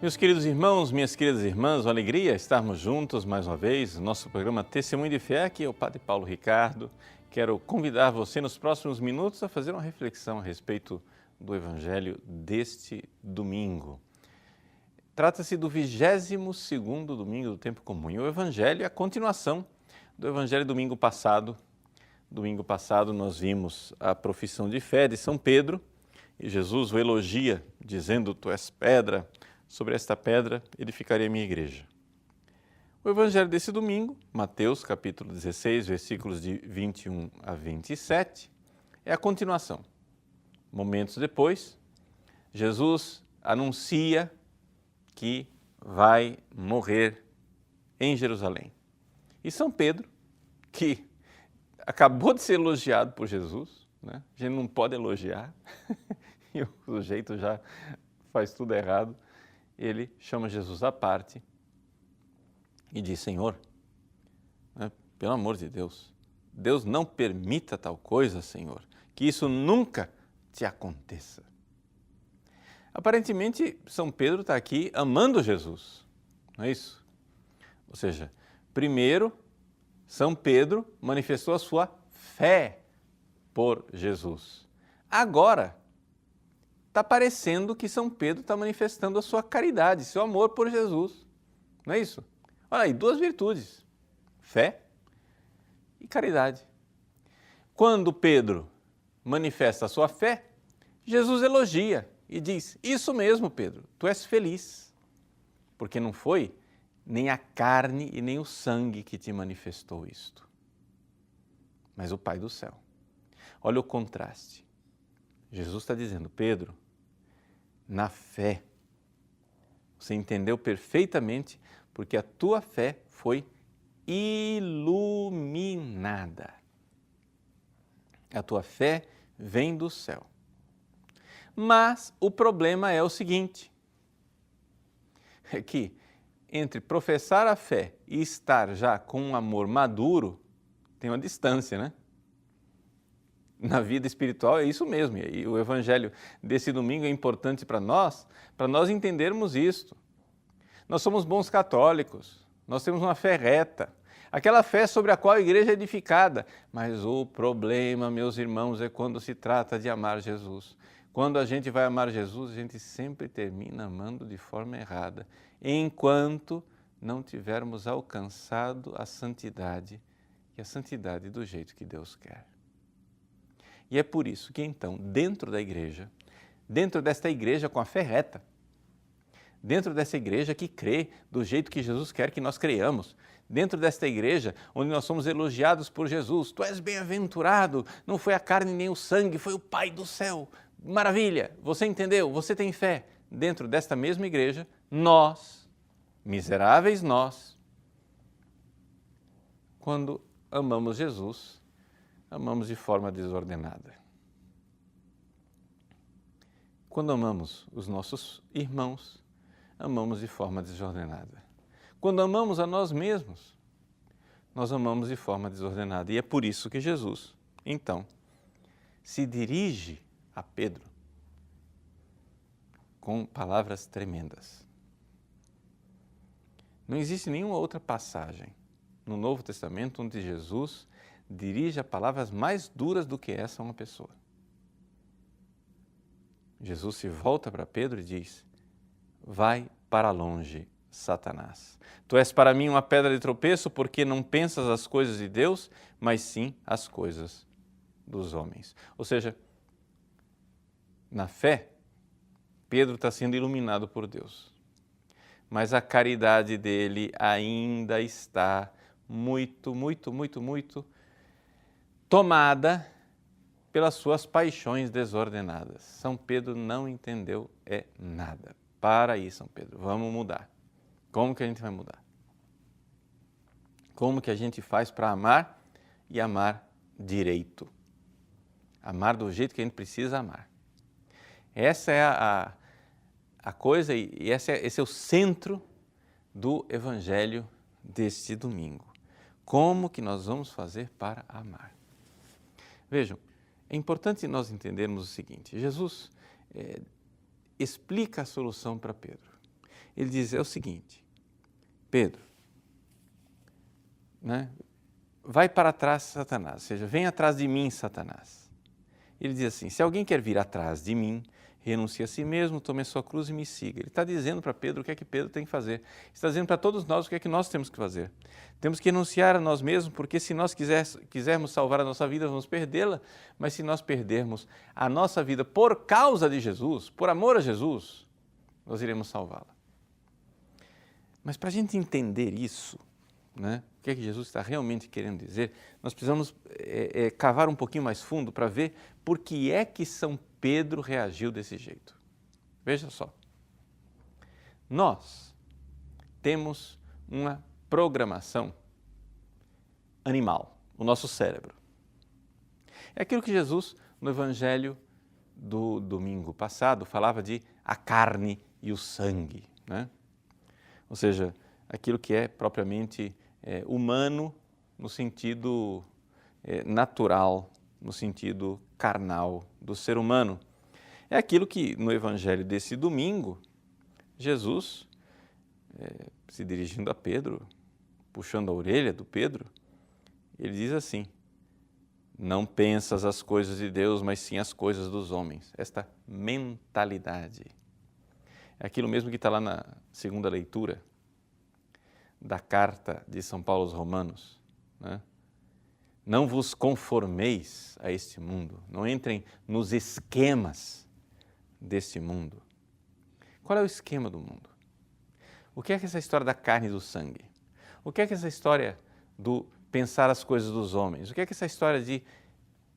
Meus queridos irmãos, minhas queridas irmãs, uma alegria estarmos juntos mais uma vez no nosso programa Testemunho de Fé. Aqui é o Padre Paulo Ricardo. Quero convidar você nos próximos minutos a fazer uma reflexão a respeito do Evangelho deste domingo. Trata-se do 22º domingo do tempo comum e o Evangelho é a continuação do Evangelho domingo passado. Domingo passado nós vimos a profissão de fé de São Pedro e Jesus o elogia dizendo: "Tu és pedra, sobre esta pedra edificarei a minha igreja." O evangelho desse domingo, Mateus capítulo 16, versículos de 21 a 27, é a continuação. Momentos depois, Jesus anuncia que vai morrer em Jerusalém. E São Pedro, que acabou de ser elogiado por Jesus, né? A gente não pode elogiar, e o sujeito já faz tudo errado. Ele chama Jesus à parte e diz: "Senhor, pelo amor de Deus, Deus não permita tal coisa, Senhor, que isso nunca te aconteça." Aparentemente, São Pedro está aqui amando Jesus, não é isso? Ou seja, primeiro, São Pedro manifestou a sua fé por Jesus. Agora, está parecendo que São Pedro está manifestando a sua caridade, seu amor por Jesus. Não é isso? Olha aí, duas virtudes, fé e caridade. Quando Pedro manifesta a sua fé, Jesus elogia e diz: "Isso mesmo, Pedro, tu és feliz, porque não foi nem a carne e nem o sangue que te manifestou isto, mas o Pai do céu." Olha o contraste. Jesus está dizendo: "Pedro, na fé, você entendeu perfeitamente porque a tua fé foi iluminada. A tua fé vem do céu." Mas o problema é o seguinte, é que entre professar a fé e estar já com um amor maduro, tem uma distância, né? Na vida espiritual é isso mesmo, e o evangelho desse domingo é importante para nós entendermos isto. Nós somos bons católicos, nós temos uma fé reta, aquela fé sobre a qual a igreja é edificada, mas o problema, meus irmãos, é quando se trata de amar Jesus. Quando a gente vai amar Jesus, a gente sempre termina amando de forma errada, enquanto não tivermos alcançado a santidade, e a santidade do jeito que Deus quer. E é por isso que então, dentro desta igreja com a fé reta, dentro dessa igreja que crê do jeito que Jesus quer que nós creiamos, dentro desta igreja onde nós somos elogiados por Jesus: "Tu és bem-aventurado, não foi a carne nem o sangue, foi o Pai do céu." Maravilha, você entendeu, você tem fé. Dentro desta mesma igreja, nós, miseráveis nós, quando amamos Jesus, amamos de forma desordenada. Quando amamos os nossos irmãos, amamos de forma desordenada. Quando amamos a nós mesmos, nós amamos de forma desordenada. E é por isso que Jesus, então, se dirige a Pedro com palavras tremendas. Não existe nenhuma outra passagem no Novo Testamento onde Jesus dirige a palavras mais duras do que essa a uma pessoa. Jesus se volta para Pedro e diz: "Vai para longe, Satanás. Tu és para mim uma pedra de tropeço, porque não pensas as coisas de Deus, mas sim as coisas dos homens." Ou seja, na fé, Pedro está sendo iluminado por Deus, mas a caridade dele ainda está muito tomada pelas suas paixões desordenadas. São Pedro não entendeu nada. Para aí, São Pedro, vamos mudar. Como que a gente vai mudar? Como que a gente faz para amar e amar direito? Amar do jeito que a gente precisa amar. Essa é a coisa e esse é o centro do Evangelho deste domingo. Como que nós vamos fazer para amar? Vejam, é importante nós entendermos o seguinte: Jesus explica a solução para Pedro. ele diz, é o seguinte, Pedro, né? Vai para trás, Satanás, ou seja, vem atrás de mim, Satanás. Ele diz assim, se alguém quer vir atrás de mim, renuncie a si mesmo, tome a sua cruz e me siga. Ele está dizendo para Pedro o que é que Pedro tem que fazer. Está dizendo para todos nós o que é que nós temos que fazer. Temos que renunciar a nós mesmos, porque se nós quisermos salvar a nossa vida, vamos perdê-la. Mas se nós perdermos a nossa vida por causa de Jesus, por amor a Jesus, nós iremos salvá-la. Mas para a gente entender isso, né, o que é que Jesus está realmente querendo dizer, nós precisamos cavar um pouquinho mais fundo para ver por que é que São Pedro reagiu desse jeito. Veja só, nós temos uma programação animal, o nosso cérebro. É aquilo que Jesus, no Evangelho do domingo passado, falava de a carne e o sangue, né? Ou seja, aquilo que é propriamente humano no sentido natural, no sentido carnal do ser humano. É aquilo que no Evangelho desse domingo, Jesus, se dirigindo a Pedro, puxando a orelha do Pedro, ele diz assim, não pensas as coisas de Deus, mas sim as coisas dos homens. Esta mentalidade. É aquilo mesmo que está lá na segunda leitura da carta de São Paulo aos Romanos, né? Não vos conformeis a este mundo, não entrem nos esquemas deste mundo. Qual é o esquema do mundo? O que é que essa história da carne e do sangue? O que é que essa história do pensar as coisas dos homens? O que é que essa história de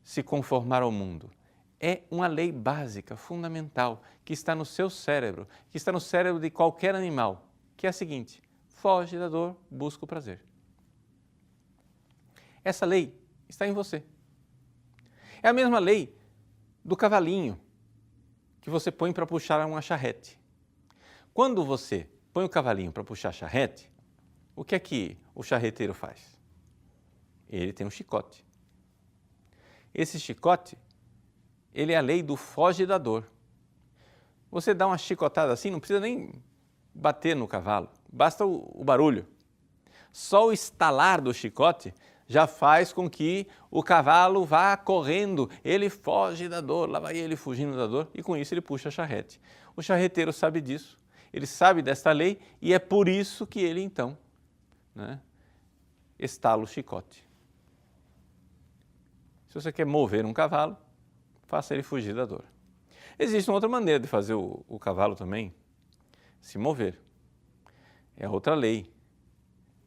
se conformar ao mundo? É uma lei básica, fundamental, que está no seu cérebro, que está no cérebro de qualquer animal, que é a seguinte, foge da dor, busca o prazer. Essa lei está em você. É a mesma lei do cavalinho que você põe para puxar uma charrete. Quando você põe o cavalinho para puxar a charrete, o que é que o charreteiro faz? Ele tem um chicote. Esse chicote, ele é a lei do foge da dor. Você dá uma chicotada assim, não precisa nem bater no cavalo, basta o barulho. Só o estalar do chicote já faz com que o cavalo vá correndo, ele foge da dor, lá vai ele fugindo da dor e com isso ele puxa a charrete. O charreteiro sabe disso, ele sabe desta lei e é por isso que ele então, né, estala o chicote. Se você quer mover um cavalo, faça ele fugir da dor. Existe uma outra maneira de fazer o cavalo também se mover. É outra lei,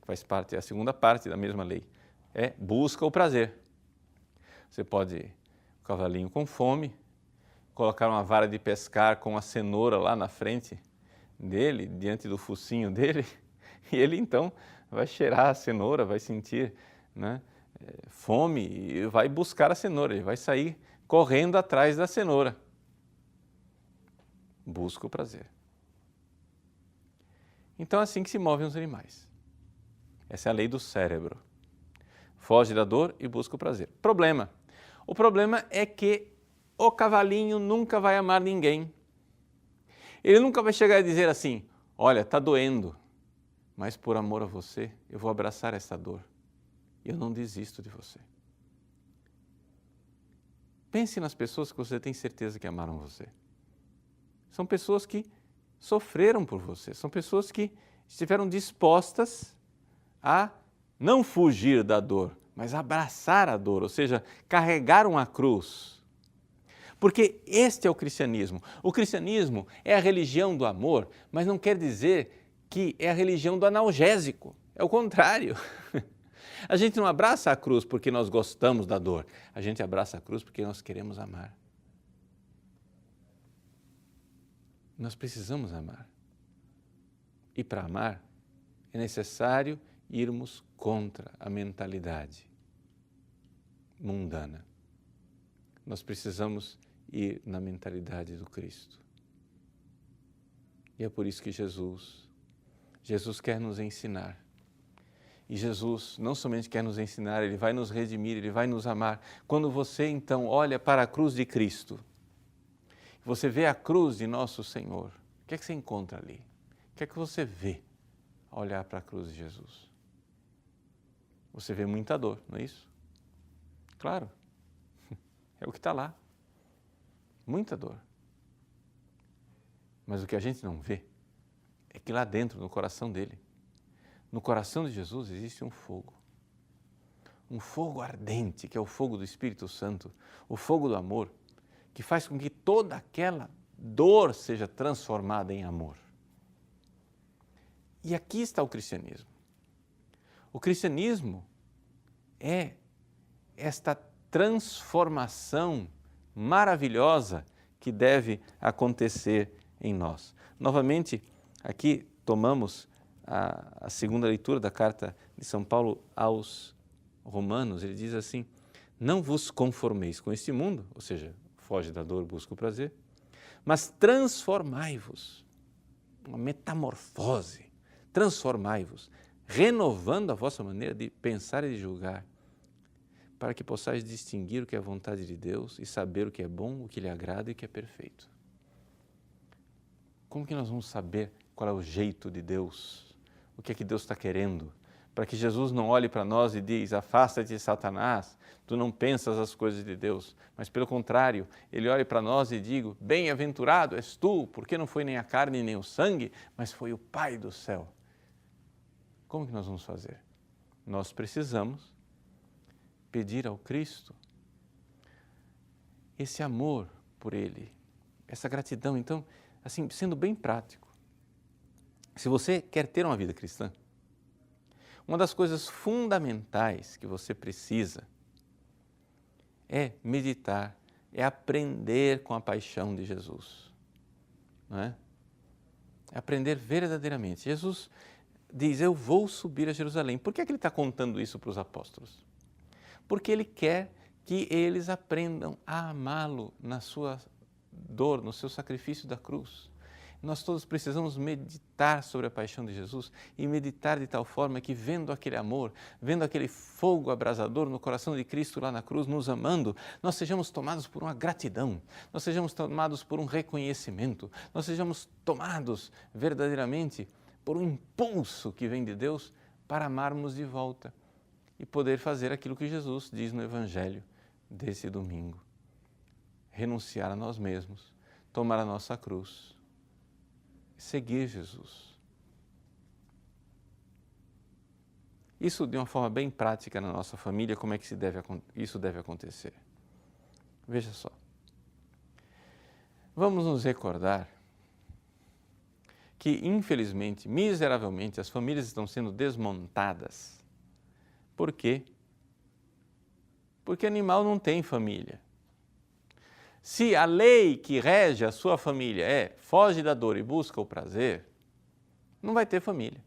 faz parte, é a segunda parte da mesma lei. É busca o prazer. Você pode, o cavalinho com fome, colocar uma vara de pescar com a cenoura lá na frente dele, diante do focinho dele, e ele então vai cheirar a cenoura, vai sentir, né, fome e vai buscar a cenoura, ele vai sair correndo atrás da cenoura. Busca o prazer. Então é assim que se movem os animais. Essa é a lei do cérebro. Foge da dor e busca o prazer. Problema. O problema é que o cavalinho nunca vai amar ninguém. Ele nunca vai chegar a dizer assim, olha, está doendo, mas por amor a você, eu vou abraçar essa dor. Eu não desisto de você. Pense nas pessoas que você tem certeza que amaram você. São pessoas que sofreram por você, são pessoas que estiveram dispostas a não fugir da dor, mas abraçar a dor, ou seja, carregar uma cruz. Porque este é o cristianismo. O cristianismo é a religião do amor, mas não quer dizer que é a religião do analgésico. É o contrário. A gente não abraça a cruz porque nós gostamos da dor, a gente abraça a cruz porque nós queremos amar. Nós precisamos amar. E para amar é necessário irmos contra a mentalidade mundana. Nós precisamos ir na mentalidade do Cristo. E é por isso que Jesus quer nos ensinar. E Jesus não somente quer nos ensinar, Ele vai nos redimir, Ele vai nos amar. Quando você então olha para a cruz de Cristo, você vê a cruz de nosso Senhor, o que é que você encontra ali? O que é que você vê ao olhar para a cruz de Jesus? Você vê muita dor, não é isso? Claro, é o que está lá. Muita dor. Mas o que a gente não vê é que lá dentro, no coração dele, no coração de Jesus existe um fogo ardente, que é o fogo do Espírito Santo, o fogo do amor, que faz com que toda aquela dor seja transformada em amor. E aqui está o cristianismo. O cristianismo é esta transformação maravilhosa que deve acontecer em nós. Novamente, aqui tomamos a segunda leitura da carta de São Paulo aos Romanos. Ele diz assim: não vos conformeis com este mundo, ou seja, foge da dor, busca o prazer, mas transformai-vos, uma metamorfose, transformai-vos, renovando a vossa maneira de pensar e de julgar, para que possais distinguir o que é a vontade de Deus e saber o que é bom, o que lhe agrada e o que é perfeito. Como que nós vamos saber qual é o jeito de Deus? O que é que Deus está querendo? Para que Jesus não olhe para nós e diz: afasta-te, Satanás, tu não pensas as coisas de Deus. Mas pelo contrário, Ele olhe para nós e diga: bem-aventurado és tu, porque não foi nem a carne nem o sangue, mas foi o Pai do céu. Como que nós vamos fazer? Nós precisamos pedir ao Cristo esse amor por Ele, essa gratidão. Então, assim, sendo bem prático, se você quer ter uma vida cristã, uma das coisas fundamentais que você precisa é meditar, é aprender com a paixão de Jesus, não é? É aprender verdadeiramente. Jesus diz: eu vou subir a Jerusalém. Por que é que ele está contando isso para os apóstolos? Porque ele quer que eles aprendam a amá-lo na sua dor, no seu sacrifício da cruz. Nós todos precisamos meditar sobre a paixão de Jesus e meditar de tal forma que, vendo aquele amor, vendo aquele fogo abrasador no coração de Cristo lá na cruz, nos amando, nós sejamos tomados por uma gratidão, nós sejamos tomados por um reconhecimento, nós sejamos tomados verdadeiramente por um impulso que vem de Deus para amarmos de volta e poder fazer aquilo que Jesus diz no Evangelho desse domingo: renunciar a nós mesmos, tomar a nossa cruz, seguir Jesus. Isso de uma forma bem prática na nossa família, como é que isso deve acontecer? Veja só. Vamos nos recordar que, infelizmente, miseravelmente, as famílias estão sendo desmontadas. Por quê? Porque animal não tem família. Se a lei que rege a sua família é foge da dor e busca o prazer, não vai ter família.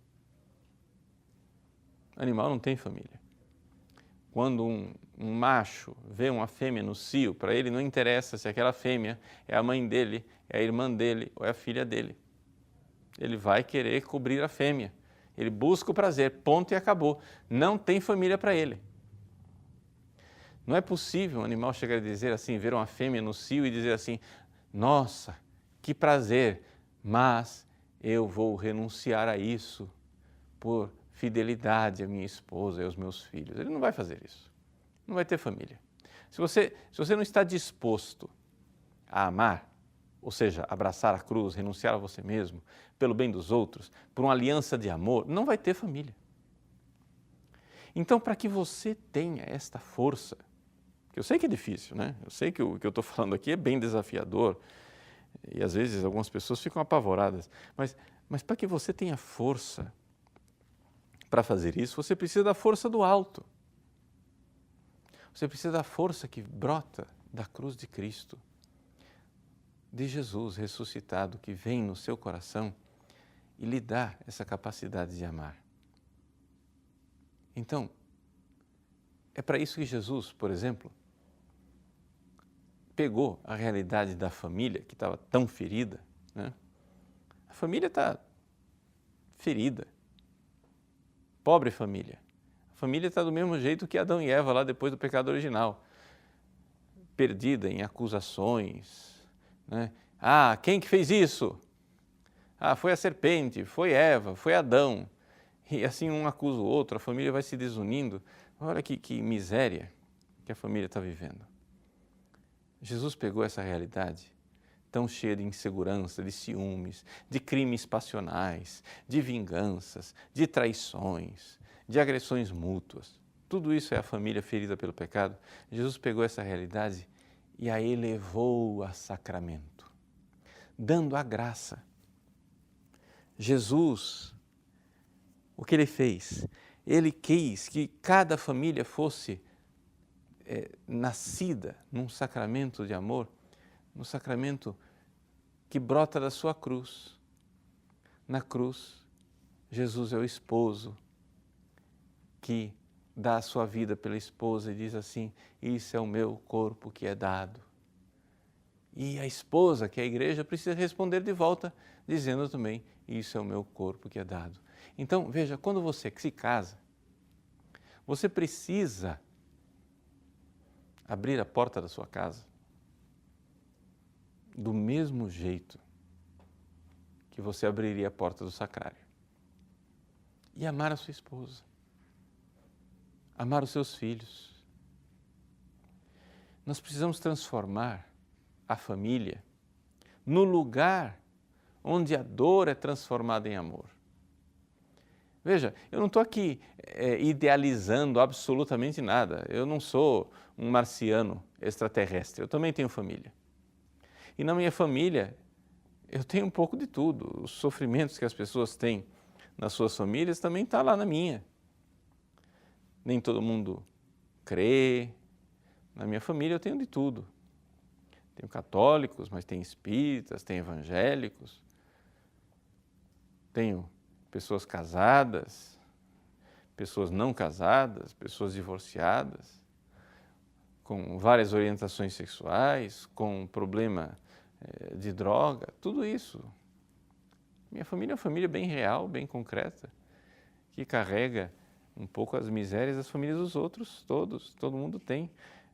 Animal não tem família. Quando um macho vê uma fêmea no cio, para ele não interessa se aquela fêmea é a mãe dele, é a irmã dele ou é a filha dele. Ele vai querer cobrir a fêmea. Ele busca o prazer, ponto e acabou. Não tem família para ele. Não é possível um animal chegar a dizer assim, ver uma fêmea no cio e dizer assim: nossa, que prazer, mas eu vou renunciar a isso por fidelidade à minha esposa e aos meus filhos. Ele não vai fazer isso. Não vai ter família. Se você não está disposto a amar, ou seja, abraçar a cruz, renunciar a você mesmo, pelo bem dos outros, por uma aliança de amor, não vai ter família. Então, para que você tenha esta força, que eu sei que é difícil, né? Eu sei que o que eu estou falando aqui é bem desafiador e às vezes algumas pessoas ficam apavoradas, mas para que você tenha força para fazer isso, você precisa da força do alto. Você precisa da força que brota da cruz de Cristo, de Jesus ressuscitado, que vem no seu coração e lhe dá essa capacidade de amar. Então, é para isso que Jesus, por exemplo, pegou a realidade da família, que estava tão ferida, né? A família está ferida. Pobre família. A família está do mesmo jeito que Adão e Eva lá depois do pecado original. Perdida em acusações, né? Ah, quem que fez isso? Ah, foi a serpente, foi Eva, foi Adão. E assim um acusa o outro, a família vai se desunindo. Olha que miséria que a família está vivendo. Jesus pegou essa realidade tão cheia de insegurança, de ciúmes, de crimes passionais, de vinganças, de traições, de agressões mútuas. Tudo isso é a família ferida pelo pecado. Jesus pegou essa realidade e a elevou a sacramento, dando a graça. Jesus, o que ele fez? Ele quis que cada família fosse nascida num sacramento de amor, no sacramento que brota da sua cruz. Na cruz, Jesus é o esposo que dá a sua vida pela esposa e diz assim: isso é o meu corpo que é dado. E a esposa, que é a igreja, precisa responder de volta, dizendo também: isso é o meu corpo que é dado. Então, veja, quando você se casa, você precisa abrir a porta da sua casa do mesmo jeito que você abriria a porta do sacrário. E amar a sua esposa, amar os seus filhos. Nós precisamos transformar a família no lugar onde a dor é transformada em amor. Veja, eu não estou aqui idealizando absolutamente nada. Eu não sou um marciano extraterrestre, eu também tenho família. E na minha família, eu tenho um pouco de tudo. Os sofrimentos que as pessoas têm nas suas famílias também estão lá na minha. Nem todo mundo crê. Na minha família eu tenho de tudo. Tenho católicos, mas tenho espíritas, tenho evangélicos. Tenho pessoas casadas, pessoas não casadas, pessoas divorciadas, com várias orientações sexuais, com problema de droga, tudo isso. Minha família é uma família bem real, bem concreta, que carrega um pouco as misérias das famílias dos outros, todo mundo tem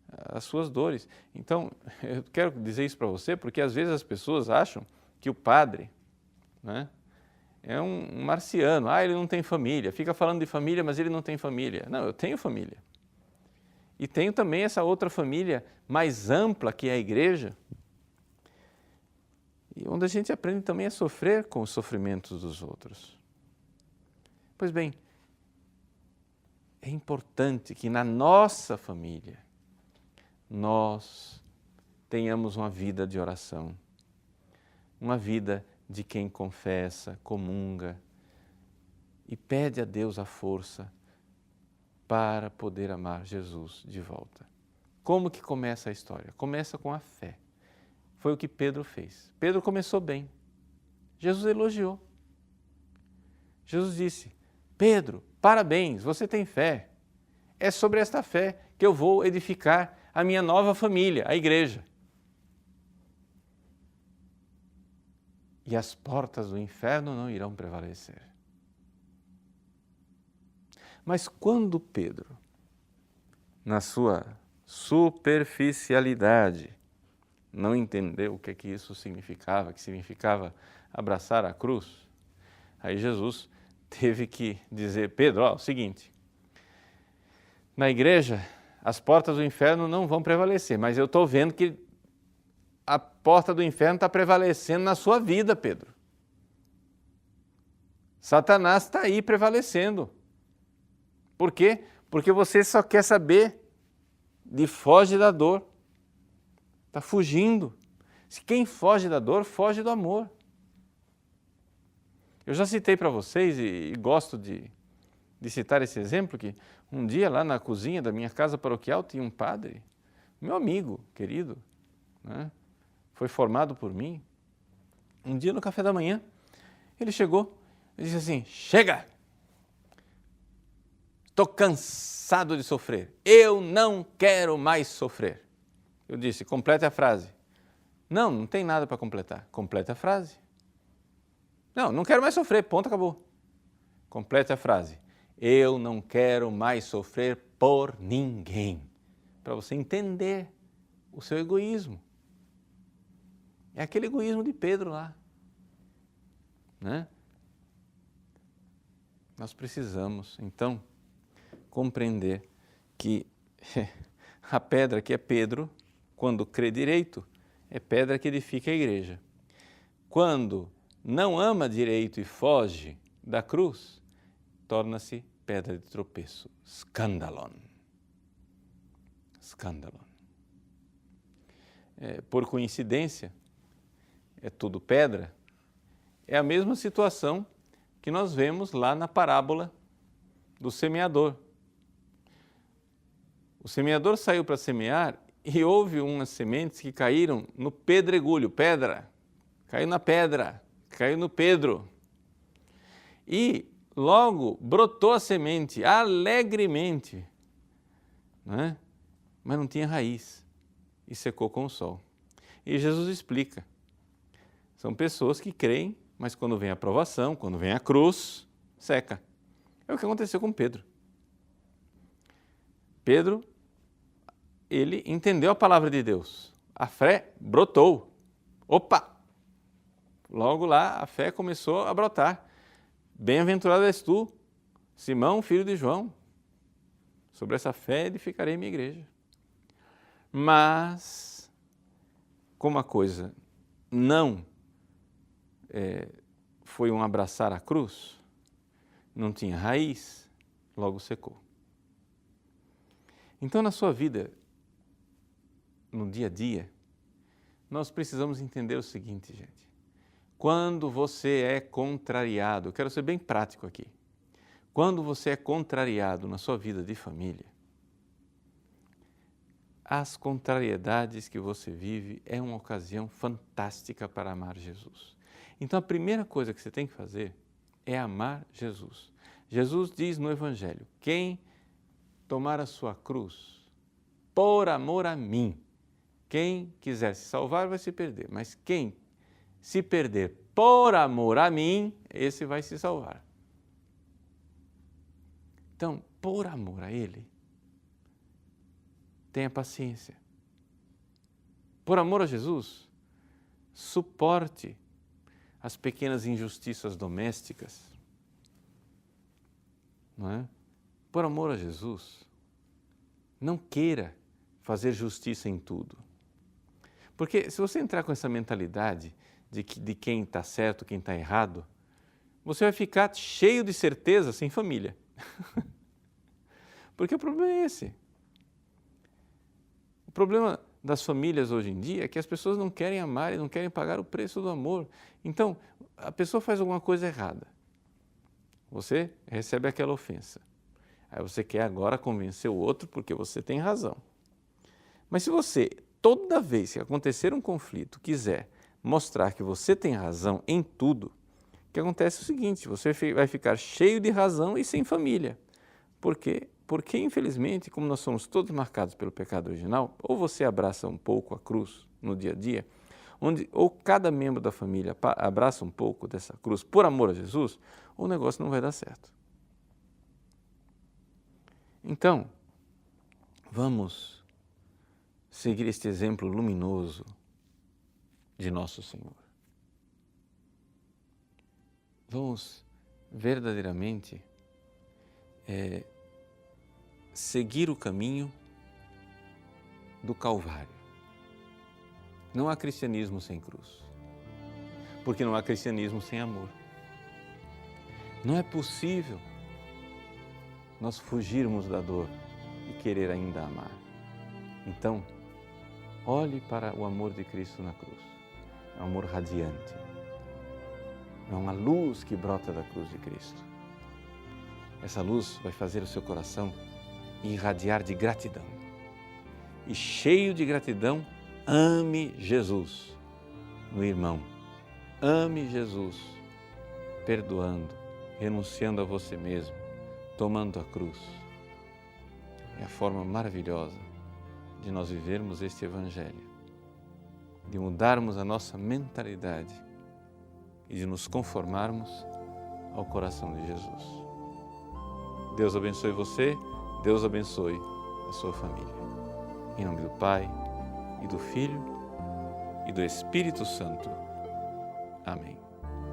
as suas dores. Então, eu quero dizer isso para você, porque às vezes as pessoas acham que o padre, né, é um marciano. Ah, ele não tem família, fica falando de família, mas ele não tem família. Não, eu tenho família. E tenho também essa outra família mais ampla, que é a igreja, e onde a gente aprende também a sofrer com os sofrimentos dos outros. Pois bem, é importante que na nossa família nós tenhamos uma vida de oração, uma vida de quem confessa, comunga e pede a Deus a força para poder amar Jesus de volta. Como que começa a história? Começa com a fé. Foi o que Pedro fez. Pedro começou bem. Jesus elogiou. Jesus disse: Pedro, parabéns, você tem fé. É sobre esta fé que eu vou edificar a minha nova família, a igreja. E as portas do inferno não irão prevalecer. Mas quando Pedro, na sua superficialidade, não entendeu o que isso significava, que significava abraçar a cruz, aí Jesus teve que dizer: Pedro, ó, o seguinte, na igreja as portas do inferno não vão prevalecer, mas eu estou vendo que a porta do inferno está prevalecendo na sua vida, Pedro. Satanás está aí prevalecendo. Por quê? Porque você só quer saber de foge da dor. Está fugindo. Se quem foge da dor, foge do amor. Eu já citei para vocês e gosto de citar esse exemplo, que um dia lá na cozinha da minha casa paroquial tinha um padre, meu amigo querido, né? Foi formado por mim. Um dia no café da manhã, ele chegou e disse assim: chega! Estou cansado de sofrer, eu não quero mais sofrer. Eu disse: complete a frase. Não, não tem nada para completar. Complete a frase. Não, não quero mais sofrer, ponto, acabou. Complete a frase. Eu não quero mais sofrer por ninguém. Para você entender o seu egoísmo. É aquele egoísmo de Pedro lá. né? Nós precisamos, então, compreender que a pedra que é Pedro, quando crê direito, é pedra que edifica a igreja. Quando não ama direito e foge da cruz, torna-se pedra de tropeço, scandalon. Scandalon. Por coincidência, é tudo pedra, é a mesma situação que nós vemos lá na parábola do semeador. O semeador saiu para semear e houve umas sementes que caíram no pedregulho, pedra, caiu na pedra, caiu no Pedro. E logo brotou a semente alegremente, né? Mas não tinha raiz e secou com o sol. E Jesus explica, são pessoas que creem, mas quando vem a provação, quando vem a cruz, seca. É o que aconteceu com Pedro. Pedro, ele entendeu a palavra de Deus. A fé brotou. Opa! Logo lá a fé começou a brotar. Bem-aventurado és tu, Simão, filho de João. Sobre essa fé edificarei minha igreja. Mas, como a coisa não foi um abraçar a cruz, não tinha raiz, logo secou. Então, na sua vida, no dia a dia, nós precisamos entender o seguinte, gente. Quando você é contrariado, eu quero ser bem prático aqui. Quando você é contrariado na sua vida de família, as contrariedades que você vive é uma ocasião fantástica para amar Jesus. Então, a primeira coisa que você tem que fazer é amar Jesus. Jesus diz no Evangelho, quem tomar a sua cruz por amor a mim, quem quiser se salvar vai se perder, mas quem se perder por amor a mim, esse vai se salvar. Então, por amor a Ele, tenha paciência. Por amor a Jesus, suporte as pequenas injustiças domésticas. Não é? Por amor a Jesus, não queira fazer justiça em tudo. Porque se você entrar com essa mentalidade de quem está certo, quem está errado, você vai ficar cheio de certeza sem família. Porque o problema é esse. O problema das famílias hoje em dia é que as pessoas não querem amar e não querem pagar o preço do amor. Então, a pessoa faz alguma coisa errada. Você recebe aquela ofensa. Aí você quer agora convencer o outro porque você tem razão. Mas se você, toda vez que acontecer um conflito, quiser mostrar que você tem razão em tudo, o que acontece é o seguinte, você vai ficar cheio de razão e sem família. Por quê? Porque, infelizmente, como nós somos todos marcados pelo pecado original, ou você abraça um pouco a cruz no dia a dia, ou cada membro da família abraça um pouco dessa cruz por amor a Jesus, o negócio não vai dar certo. Então, vamos seguir este exemplo luminoso de nosso Senhor. Vamos verdadeiramente seguir o caminho do Calvário. Não há cristianismo sem cruz, porque não há cristianismo sem amor. Não é possível nós fugirmos da dor e querer ainda amar. Então, olhe para o amor de Cristo na cruz. É um amor radiante. É uma luz que brota da cruz de Cristo. Essa luz vai fazer o seu coração irradiar de gratidão. E cheio de gratidão, ame Jesus no irmão. Ame Jesus, perdoando, renunciando a você mesmo, tomando a cruz. É a forma maravilhosa de nós vivermos este Evangelho, de mudarmos a nossa mentalidade e de nos conformarmos ao coração de Jesus. Deus abençoe você, Deus abençoe a sua família. Em nome do Pai, e do Filho, e do Espírito Santo. Amém.